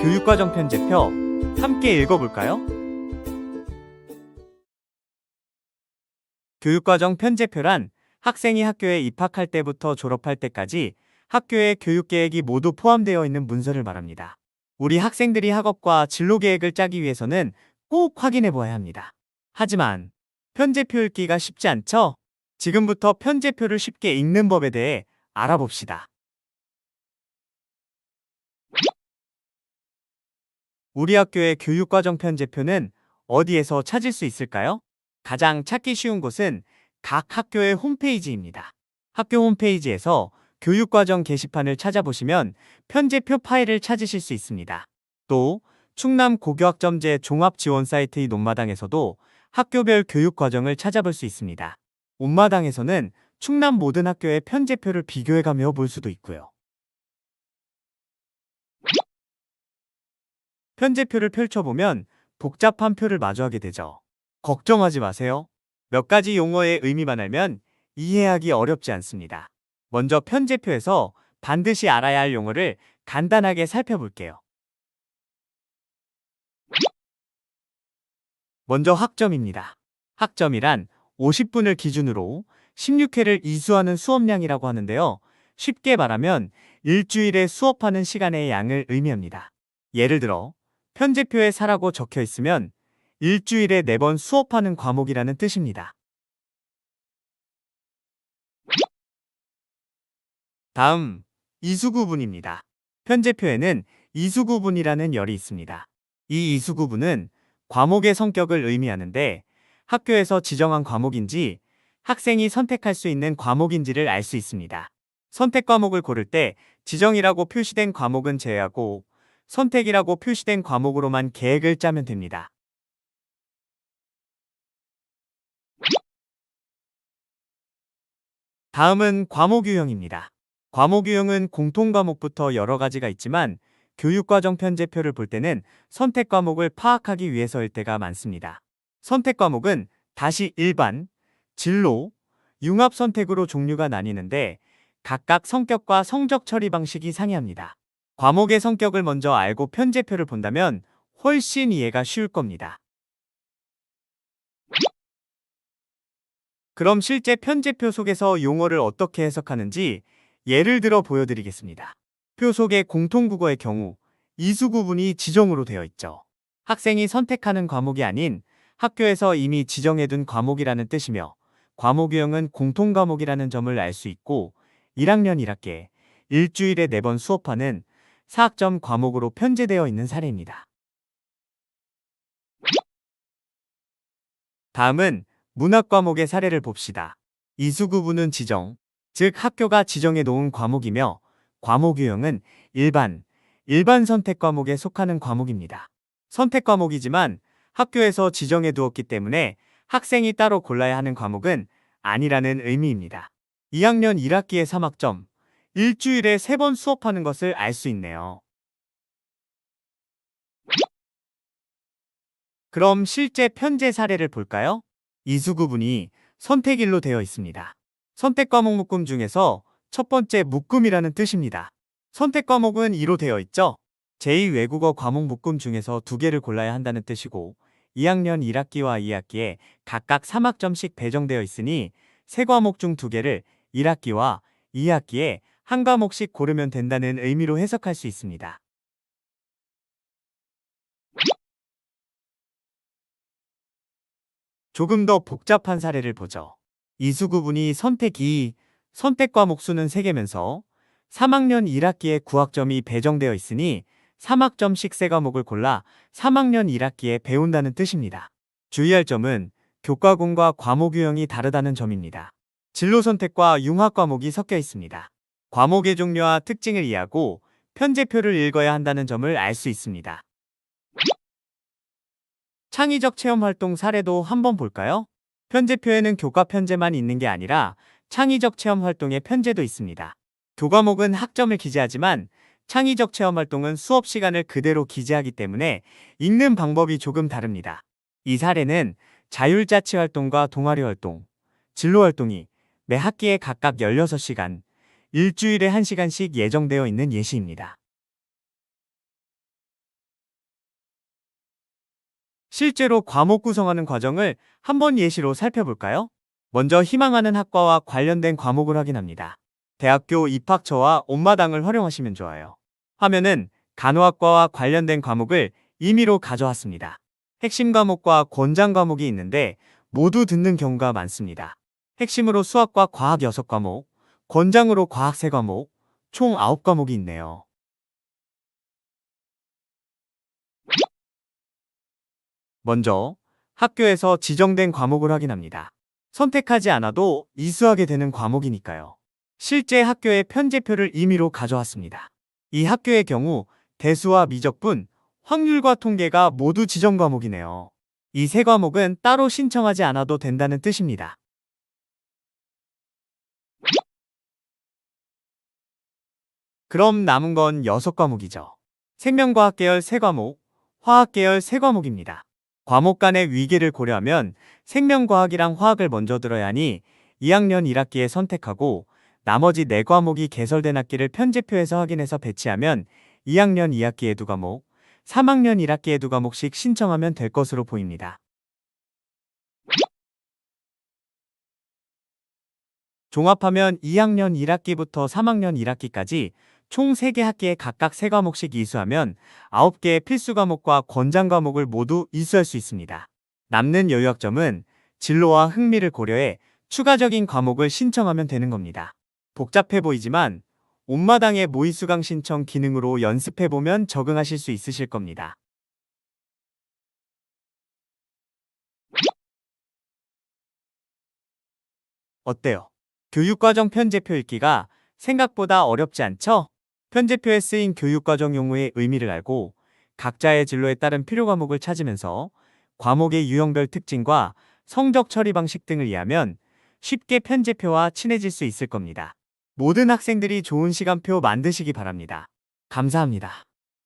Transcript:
교육과정 편제표 함께 읽어볼까요? 교육과정 편제표란 학생이 학교에 입학할 때부터 졸업할 때까지 학교의 교육계획이 모두 포함되어 있는 문서를 말합니다. 우리 학생들이 학업과 진로계획을 짜기 위해서는 꼭 확인해 보아야 합니다. 하지만 편제표 읽기가 쉽지 않죠? 지금부터 편제표를 쉽게 읽는 법에 대해 알아봅시다. 우리 학교의 교육과정 편제표는 어디에서 찾을 수 있을까요? 가장 찾기 쉬운 곳은 각 학교의 홈페이지입니다. 학교 홈페이지에서 교육과정 게시판을 찾아보시면 편제표 파일을 찾으실 수 있습니다. 또 충남 고교학점제 종합지원 사이트 이 논마당에서도 학교별 교육과정을 찾아볼 수 있습니다. 온마당에서는 충남 모든 학교의 편제표를 비교해가며 볼 수도 있고요. 편제표를 펼쳐보면 복잡한 표를 마주하게 되죠. 걱정하지 마세요. 몇 가지 용어의 의미만 알면 이해하기 어렵지 않습니다. 먼저 편제표에서 반드시 알아야 할 용어를 간단하게 살펴볼게요. 먼저 학점입니다. 학점이란 50분을 기준으로 16회를 이수하는 수업량이라고 하는데요. 쉽게 말하면 일주일에 수업하는 시간의 양을 의미합니다. 예를 들어 편제표에 4라고 적혀 있으면 일주일에 4번 수업하는 과목이라는 뜻입니다. 다음, 이수구분입니다. 편제표에는 이수구분이라는 열이 있습니다. 이 이수구분은 과목의 성격을 의미하는데 학교에서 지정한 과목인지 학생이 선택할 수 있는 과목인지를 알 수 있습니다. 선택 과목을 고를 때 지정이라고 표시된 과목은 제외하고 선택이라고 표시된 과목으로만 계획을 짜면 됩니다. 다음은 과목 유형입니다. 과목 유형은 공통 과목부터 여러 가지가 있지만 교육과정 편제표를 볼 때는 선택 과목을 파악하기 위해서일 때가 많습니다. 선택 과목은 다시 일반, 진로, 융합 선택으로 종류가 나뉘는데 각각 성격과 성적 처리 방식이 상이합니다. 과목의 성격을 먼저 알고 편제표를 본다면 훨씬 이해가 쉬울 겁니다. 그럼 실제 편제표 속에서 용어를 어떻게 해석하는지 예를 들어 보여드리겠습니다. 표 속의 공통국어의 경우 이수구분이 지정으로 되어 있죠. 학생이 선택하는 과목이 아닌 학교에서 이미 지정해둔 과목이라는 뜻이며 과목 유형은 공통과목이라는 점을 알 수 있고 1학년 1학기에 일주일에 4번 수업하는 사학점 과목으로 편제되어 있는 사례입니다. 다음은 문학 과목의 사례를 봅시다. 이수구분은 지정, 즉 학교가 지정해 놓은 과목이며 과목 유형은 일반 선택 과목에 속하는 과목입니다. 선택 과목이지만 학교에서 지정해 두었기 때문에 학생이 따로 골라야 하는 과목은 아니라는 의미입니다. 2학년 1학기의 3학점, 일주일에 3번 수업하는 것을 알 수 있네요. 그럼 실제 편제 사례를 볼까요? 이수구분이 선택일로 되어 있습니다. 선택 과목 묶음 중에서 첫 번째 묶음이라는 뜻입니다. 선택 과목은 2로 되어 있죠? 제2외국어 과목 묶음 중에서 2개를 골라야 한다는 뜻이고 2학년 1학기와 2학기에 각각 3학점씩 배정되어 있으니 3과목 중 2개를 1학기와 2학기에 한 과목씩 고르면 된다는 의미로 해석할 수 있습니다. 조금 더 복잡한 사례를 보죠. 이수구분이 선택 2, 선택 과목 수는 3개면서 3학년 1학기에 9학점이 배정되어 있으니 3학점씩 3과목을 골라 3학년 1학기에 배운다는 뜻입니다. 주의할 점은 교과군과 과목 유형이 다르다는 점입니다. 진로 선택과 융합 과목이 섞여 있습니다. 과목의 종류와 특징을 이해하고 편제표를 읽어야 한다는 점을 알 수 있습니다. 창의적 체험 활동 사례도 한번 볼까요? 편제표에는 교과 편제만 있는 게 아니라 창의적 체험 활동의 편제도 있습니다. 교과목은 학점을 기재하지만 창의적 체험 활동은 수업 시간을 그대로 기재하기 때문에 읽는 방법이 조금 다릅니다. 이 사례는 자율자치 활동과 동아리 활동, 진로 활동이 매 학기에 각각 16시간, 일주일에 1시간씩 예정되어 있는 예시입니다. 실제로 과목 구성하는 과정을 한번 예시로 살펴볼까요? 먼저 희망하는 학과와 관련된 과목을 확인합니다. 대학교 입학처와 온마당을 활용하시면 좋아요. 화면은 간호학과와 관련된 과목을 임의로 가져왔습니다. 핵심 과목과 권장 과목이 있는데 모두 듣는 경우가 많습니다. 핵심으로 수학과 과학 6과목, 권장으로 과학 3과목, 총 9과목이 있네요. 먼저 학교에서 지정된 과목을 확인합니다. 선택하지 않아도 이수하게 되는 과목이니까요. 실제 학교의 편제표를 임의로 가져왔습니다. 이 학교의 경우 대수와 미적분, 확률과 통계가 모두 지정 과목이네요. 이 세 과목은 따로 신청하지 않아도 된다는 뜻입니다. 그럼 남은 건 6과목이죠. 생명과학 계열 3과목, 화학 계열 3과목입니다. 과목 간의 위계를 고려하면 생명과학이랑 화학을 먼저 들어야 하니 2학년 1학기에 선택하고 나머지 4과목이 개설된 학기를 편제표에서 확인해서 배치하면 2학년 2학기에 2과목, 3학년 1학기에 2과목씩 신청하면 될 것으로 보입니다. 종합하면 2학년 1학기부터 3학년 1학기까지 총 3개 학기에 각각 3과목씩 이수하면 9개의 필수 과목과 권장 과목을 모두 이수할 수 있습니다. 남는 여유학점은 진로와 흥미를 고려해 추가적인 과목을 신청하면 되는 겁니다. 복잡해 보이지만 온마당의 모의수강 신청 기능으로 연습해보면 적응하실 수 있으실 겁니다. 어때요? 교육과정 편제표 읽기가 생각보다 어렵지 않죠? 편제표에 쓰인 교육과정 용어의 의미를 알고 각자의 진로에 따른 필요 과목을 찾으면서 과목의 유형별 특징과 성적 처리 방식 등을 이해하면 쉽게 편제표와 친해질 수 있을 겁니다. 모든 학생들이 좋은 시간표 만드시기 바랍니다. 감사합니다.